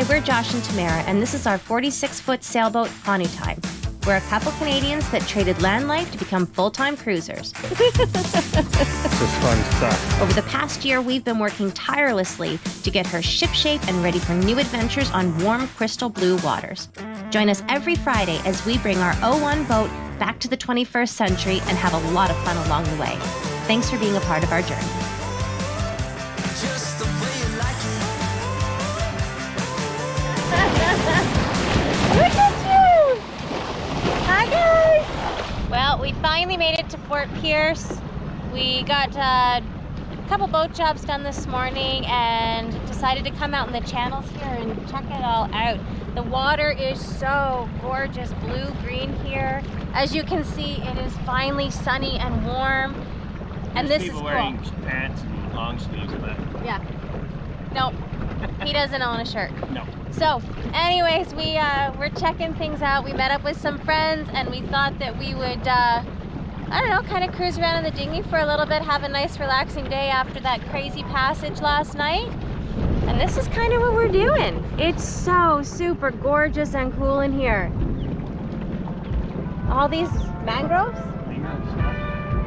we're Josh and Tamara, and this is our 46-foot sailboat, Honu Time. We're a couple Canadians that traded land life to become full-time cruisers. This is fun stuff. Over the past year, we've been working tirelessly to get her shipshape and ready for new adventures on warm, crystal blue waters. Join us every Friday as we bring our 01 boat back to the 21st century and have a lot of fun along the way. Thanks for being a part of our journey. Just the way you like it. Look at you! Hi, guys! Well, we finally made it to Fort Pierce. We got a couple boat jobs done this morning and decided to come out in the channels here and check it all out. The water is so gorgeous, blue-green here. As you can see, it is finally sunny and warm. And this is cool. Wearing pants and long sleeves of that. Yeah. No, he doesn't own a shirt. No. So, anyways, we're checking things out. We met up with some friends, and we thought that we would, I don't know, kind of cruise around in the dinghy for a little bit, have a nice, relaxing day after that crazy passage last night. And this is kind of what we're doing. It's so super gorgeous and cool in here. All these mangroves.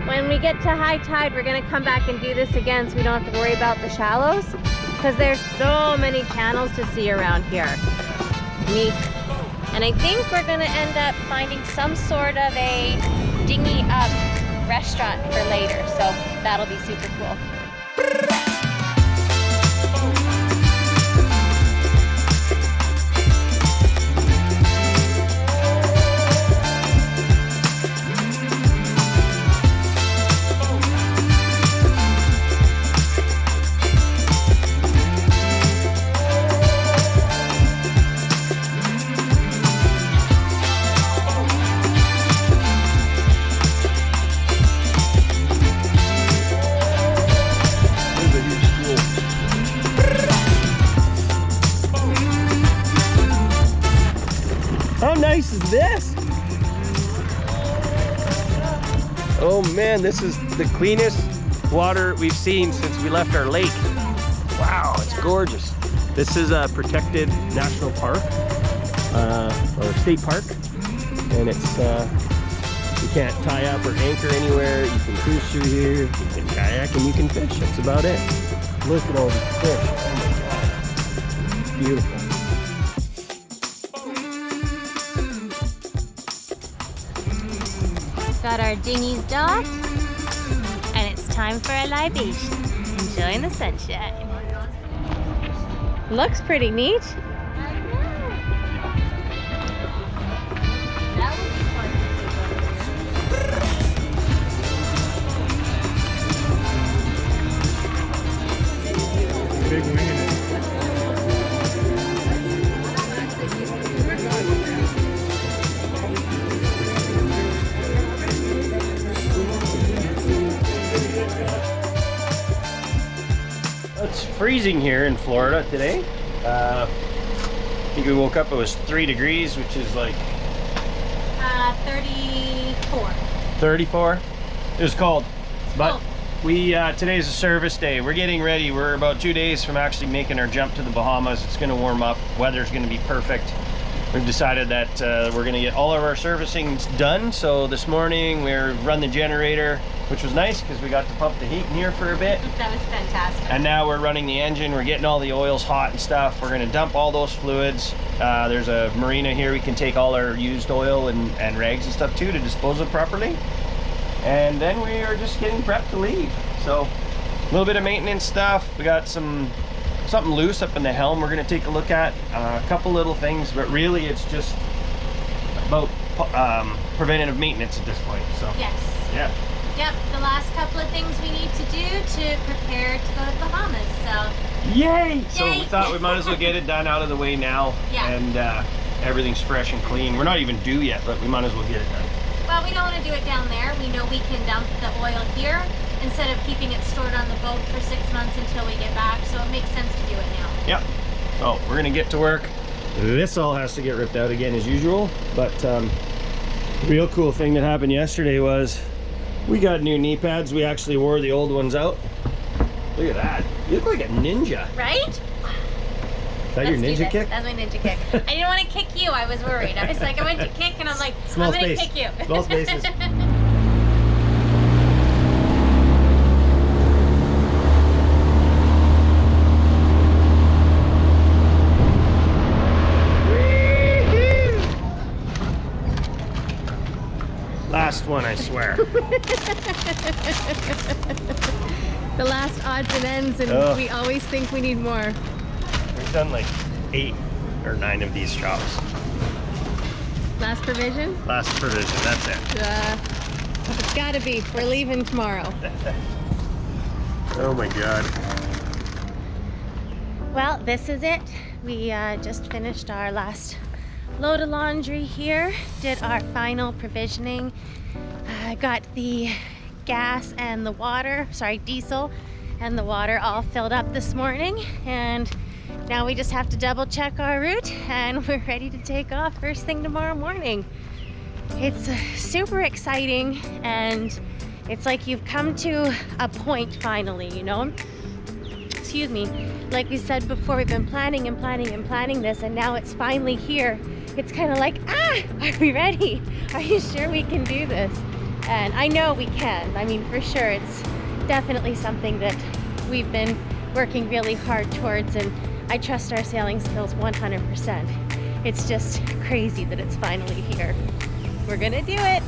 When we get to high tide, we're gonna come back and do this again so we don't have to worry about the shallows, because there's so many channels to see around here. Neat. And I think we're gonna end up finding some sort of a dinghy up restaurant for later, so that'll be super cool. How nice is this? Oh man, this is the cleanest water we've seen since we left our lake. Wow, it's gorgeous. This is a protected national park, or state park, and it's you can't tie up or anchor anywhere. You can cruise through here, you can kayak, and you can fish. That's about it. Look at all these fish. Oh my god, beautiful. Got our dinghies docked, and it's time for a libation. Enjoying the sunshine. Looks pretty neat. I know. That would be fun. Big wing in it. It's freezing here in Florida today. I think we woke up, it was 3 degrees, which is like 34. 34. It was cold, but cold. we today's a service day. We're getting ready. We're about 2 days from actually making our jump to the Bahamas. It's going to warm up. Weather's going to be perfect. We've decided that we're going to get all of our servicing done. So this morning we run the generator, which was nice because we got to pump the heat in here for a bit. That was fantastic. And now we're running the engine. We're getting all the oils hot and stuff. We're going to dump all those fluids. There's a marina here. We can take all our used oil and rags and stuff too to dispose of properly. And then we are just getting prepped to leave. So a little bit of maintenance stuff. We got something loose up in the helm we're going to take a look at. A couple little things, but really it's just about preventative maintenance at this point. So Yes. yeah. Yep, the last couple of things we need to do to prepare to go to the Bahamas, so. Yay! So we Yay. thought we might as well get it done out of the way now. Yeah. And everything's fresh and clean. We're not even due yet, but we might as well get it done. Well, we don't want to do it down there. We know we can dump the oil here instead of keeping it stored on the boat for 6 months until we get back, so it makes sense to do it now. Yep. So we're gonna get to work. This all has to get ripped out again as usual, but real cool thing that happened yesterday was we got new knee pads. We actually wore the old ones out. Look at that. You look like a ninja. Right? Is that your Let's do ninja this. kick? That's my ninja kick. I didn't want to kick you. I was worried. I was like, I went to kick, and I'm like, Small I'm going to space. kick you. Small spaces. Last one, I swear. The last odds and ends, and Ugh. we always think we need more. We've done like 8 or 9 of these jobs. Last provision? Last provision, that's it. It's gotta be. We're leaving tomorrow. Oh my god. Well, this is it. We just finished our last load of laundry here. Did our final provisioning. Got the gas and the water, diesel and the water all filled up this morning. And now we just have to double check our route and we're ready to take off first thing tomorrow morning. It's super exciting and it's like you've come to a point finally, you know? Excuse me. Like we said before, we've been planning and planning and planning this, and now it's finally here. It's kind of like, are we ready? Are you sure we can do this? And I know we can. I mean, for sure, it's definitely something that we've been working really hard towards, and I trust our sailing skills 100%. It's just crazy that it's finally here. We're gonna do it.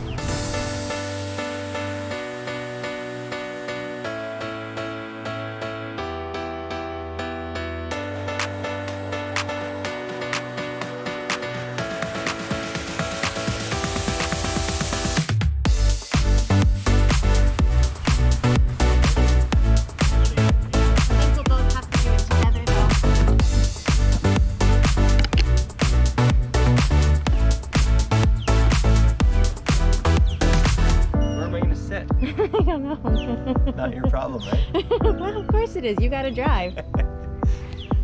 I don't know. Not your problem, right? Well, of course it is. You gotta drive.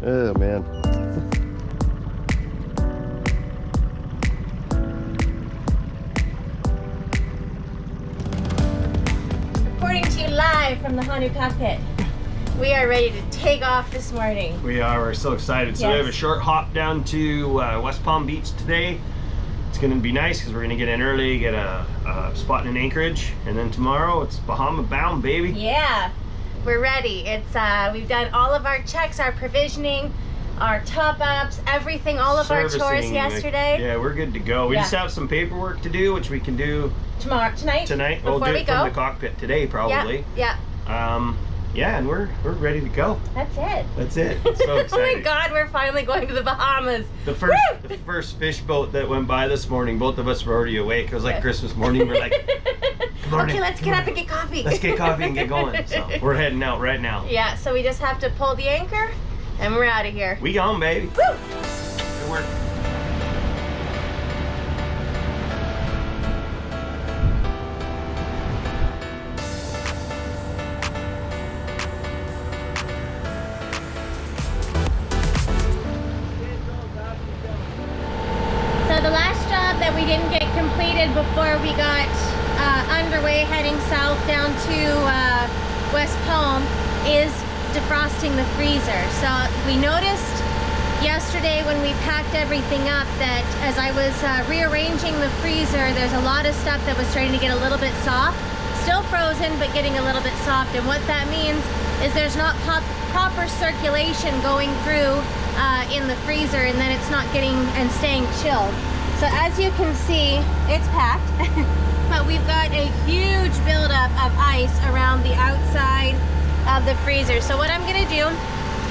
Oh man. Reporting to you live from the Honu cockpit. We are ready to take off this morning. We are. We're so excited. So we Yes. have a short hop down to West Palm Beach today. It's going to be nice because we're going to get in early, get a spot in Anchorage, and then tomorrow it's Bahama bound, baby. Yeah, we're ready. It's we've done all of our checks, our provisioning, our top ups, everything, all of our chores Servicing, yesterday. Yeah, we're good to go. We Yeah. just have some paperwork to do, which we can do Tonight. tonight. Before We'll do we it go. from the cockpit today, probably. Yeah. Yeah, and we're ready to go. That's it. That's it. So Oh my excited. God, we're finally going to the Bahamas. The first fish boat that went by this morning, both of us were already awake. It was like Yeah. Christmas morning. We're like, morning, okay, let's good get up morning. and get coffee. Let's get coffee and get going. So we're heading out right now. Yeah, so we just have to pull the anchor and we're out of here. We gone, baby. Woo! Good work. So the last job that we didn't get completed before we got underway heading south down to West Palm is defrosting the freezer. So we noticed yesterday when we packed everything up that as I was rearranging the freezer, there's a lot of stuff that was starting to get a little bit soft. Still frozen, but getting a little bit soft. And what that means is there's not proper circulation going through in the freezer, and then it's not getting and staying chilled. So as you can see, it's packed, but we've got a huge buildup of ice around the outside of the freezer. So what I'm gonna do,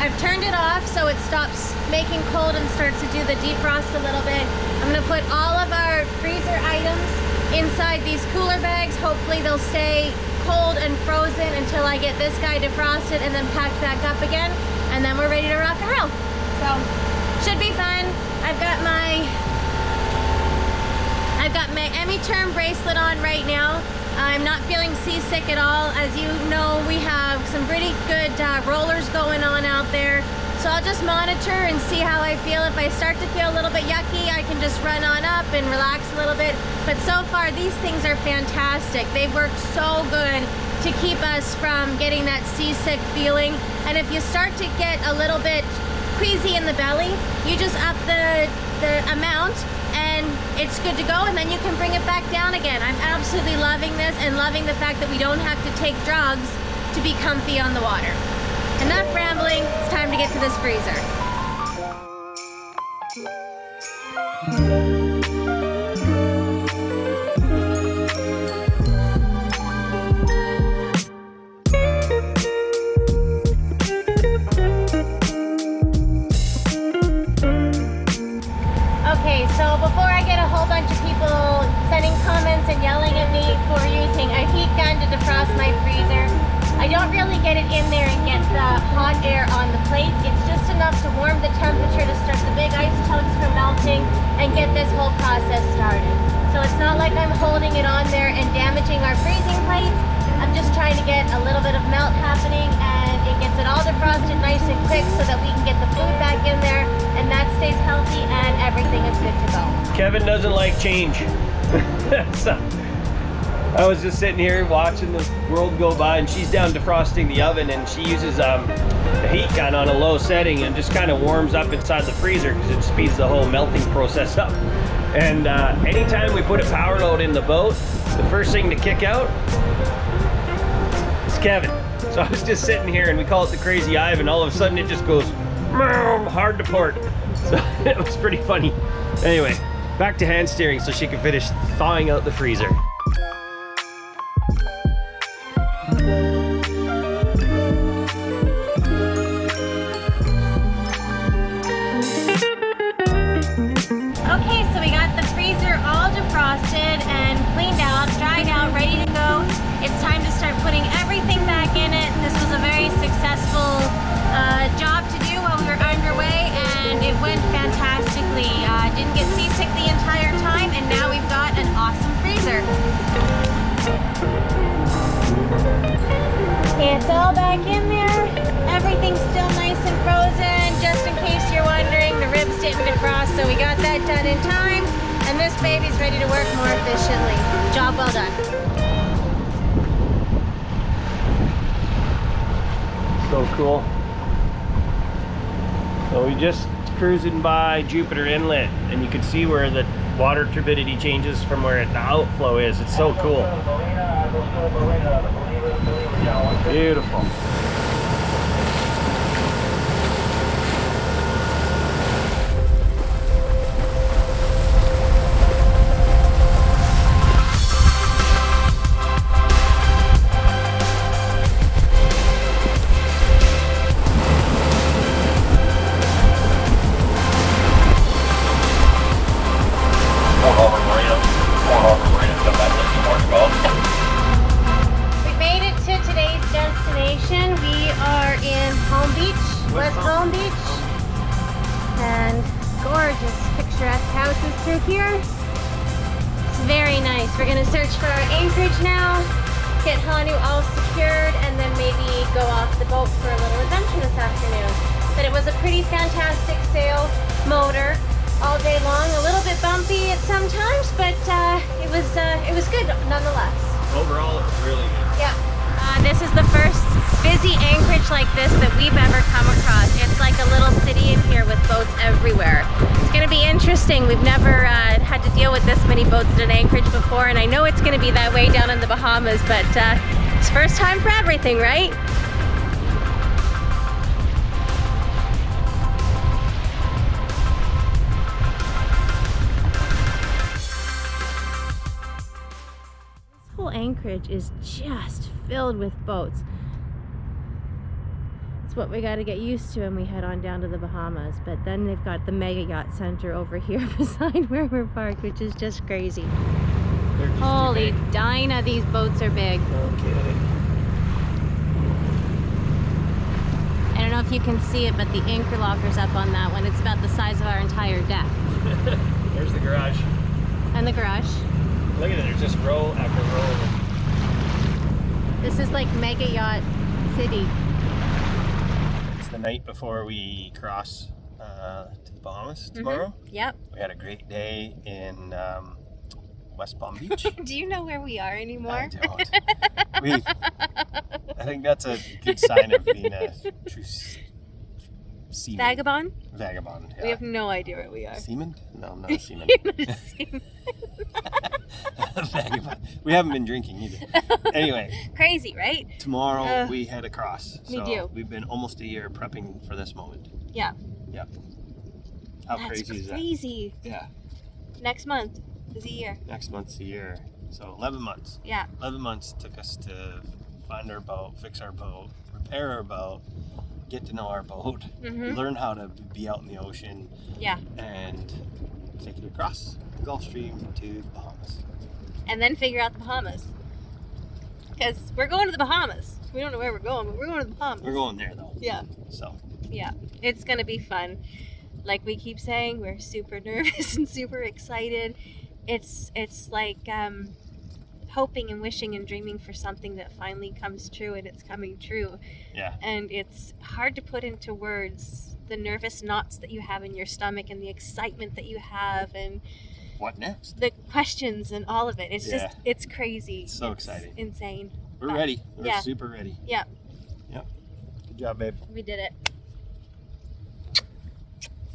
I've turned it off so it stops making cold and starts to do the defrost a little bit. I'm gonna put all of our freezer items inside these cooler bags. Hopefully they'll stay cold and frozen until I get this guy defrosted and then packed back up again, and then we're ready to rock and roll. So should be fun. I've got my EmeTerm bracelet on right now. I'm not feeling seasick at all. As you know, we have some pretty good rollers going on out there. So I'll just monitor and see how I feel. If I start to feel a little bit yucky, I can just run on up and relax a little bit. But so far, these things are fantastic. They've worked so good to keep us from getting that seasick feeling. And if you start to get a little bit queasy in the belly, you just up the amount and it's good to go, and then you can bring it back down again. I'm absolutely loving this and loving the fact that we don't have to take drugs to be comfy on the water. Enough rambling, it's time to get to this freezer. Okay, so before I get a whole bunch of people sending comments and yelling at me for using a heat gun to defrost my freezer, I don't really get it in there and get the hot air on the plate. It's just enough to warm the temperature to start the big ice chunks from melting and get this whole process started. So it's not like I'm holding it on there and damaging our freezing plates. I'm just trying to get a little bit of melt happening, and it gets it all defrosted nice and quick so that we can get the food back in there and that stays healthy and everything is good to go. Kevin doesn't like change. So, I was just sitting here watching the world go by, and she's down defrosting the oven, and she uses a heat gun on a low setting and just kind of warms up inside the freezer because it speeds the whole melting process up. And anytime we put a power load in the boat, the first thing to kick out is Kevin. So I was just sitting here, and we call it the crazy Ivan. All of a sudden it just goes hard to port. So it was pretty funny. Anyway, back to hand steering so she can finish thawing out the freezer. Okay, so we got the freezer all defrosted and cleaned out, dried out, ready to go. It's time to start putting everything back in it. This was a very successful job to do while we were underway, and it went fantastically. Didn't get seasick the entire time, and now we've got an awesome freezer. It's all back in there. Everything's still nice and frozen. Just in case you're wondering, the ribs didn't defrost, so we got that done in time, and this baby's ready to work more efficiently. Job well done. So cool. So we just cruising by Jupiter Inlet, and you can see where the water turbidity changes from where the outflow is. It's so cool. Beautiful. We made it to today's destination. We are in Palm Beach, West Palm Beach, and gorgeous picturesque houses through here. It's very nice. We're gonna search for our anchorage now, get Honu all secured, and then maybe go off the boat for a little adventure this afternoon. But it was a pretty fantastic sail motor all day long. A little bit bumpy at some times, but it was good nonetheless. Overall, it was really good. Yeah. This is the first busy anchorage like this that we've ever come across. It's like a little city in here with boats everywhere. It's going to be interesting. We've never had to deal with this many boats at an anchorage before, and I know it's going to be that way down in the Bahamas, but it's first time for everything, right? This whole anchorage is just filled with boats. It's what we got to get used to when we head on down to the Bahamas. But then they've got the mega yacht center over here beside where we're parked, which is just crazy. Holy Dinah, these boats are big. Okay. I don't know if you can see it, but the anchor locker's up on that one. It's about the size of our entire deck. There's the garage. And the garage. Look at it, there's just row after row. This is like mega yacht city. It's the night before we cross to the Bahamas tomorrow. Yep. We had a great day in West Palm Beach. Do you know where we are anymore? I don't. I think that's a good sign of being a true Seaman. Vagabond? Vagabond. Yeah. We have no idea where we are. Seaman? No, I'm not a seaman. Seaman. Vagabond. We haven't been drinking either. Anyway, Crazy, right? tomorrow we head across. We So do. we've been almost a year prepping for this moment. Yeah. Yep. How That's crazy is that? crazy. Yeah. Next month is a year. Next month's a year. So 11 months. Yeah. 11 months took us to find our boat, fix our boat, repair our boat, get to know our boat, learn how to be out in the ocean, Yeah. and take it across the Gulf Stream to the Bahamas. And then figure out the Bahamas. Because we're going to the Bahamas. We don't know where we're going, but we're going to the Bahamas. We're going there though. Yeah. So. Yeah. It's going to be fun. Like we keep saying, we're super nervous and super excited. It's like hoping and wishing and dreaming for something that finally comes true, and it's coming true. Yeah. And it's hard to put into words the nervous knots that you have in your stomach and the excitement that you have and What next? the questions and all of it. It's Yeah. just, it's crazy. It's so It's exciting. insane. We're ready. We're Yeah. super ready. Yeah, Yep. Good job, babe. we did it.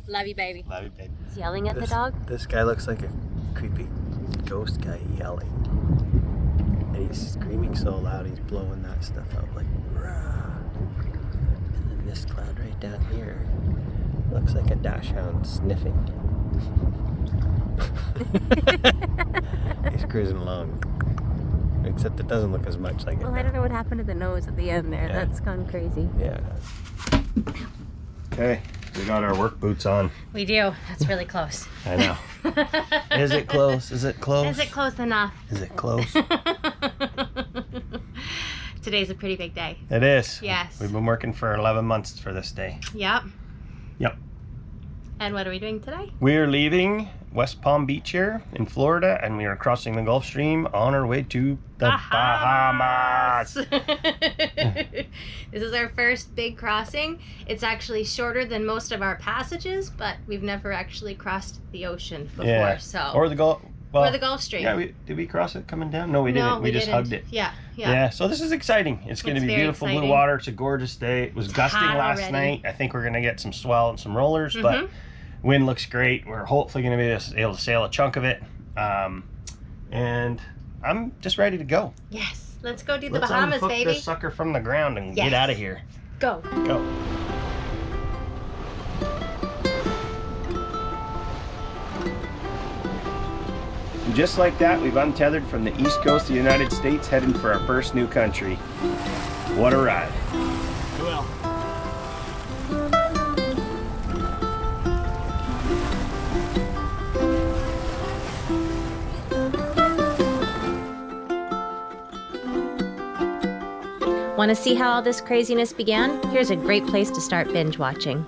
Love you, baby. Love you, babe. He's yelling at the dog. This guy looks like a creepy ghost guy yelling. And he's screaming so loud he's blowing that stuff out like rah. And then this cloud right down here looks like a dachshund sniffing. He's cruising along. Except it doesn't look as much like it. Well, I don't know what happened to the nose at the end there. Yeah. That's gone crazy. Yeah. Okay, we got our work boots on. We do. That's really close. I know. Is it close? Is it close? Is it close enough? Is it close? Today's a pretty big day. It is. Yes. We've been working for 11 months for this day. Yep. Yep. And what are we doing today? We are leaving West Palm Beach here in Florida, and we are crossing the Gulf Stream on our way to the Bahamas. This is our first big crossing. It's actually shorter than most of our passages, but we've never actually crossed the ocean before. Yeah. So Or the Gulf. Well, or the Gulf Stream. Yeah, did we cross it coming down? No, we No, didn't. We just didn't. hugged it. Yeah, yeah. Yeah, so this is exciting. It's going to It's be very beautiful exciting. blue water. It's a gorgeous day. It was gusting hot last already. night. I think we're going to get some swell and some rollers, but wind looks great. We're hopefully going to be able to sail a chunk of it. And I'm just ready to go. Yes. Let's go do the Let's Bahamas, unhook baby. this sucker from the ground and Yes. get out of here. Go. Go. And just like that, we've untethered from the east coast of the United States, heading for our first new country. What a ride. Well. Want to see how all this craziness began? Here's a great place to start binge watching.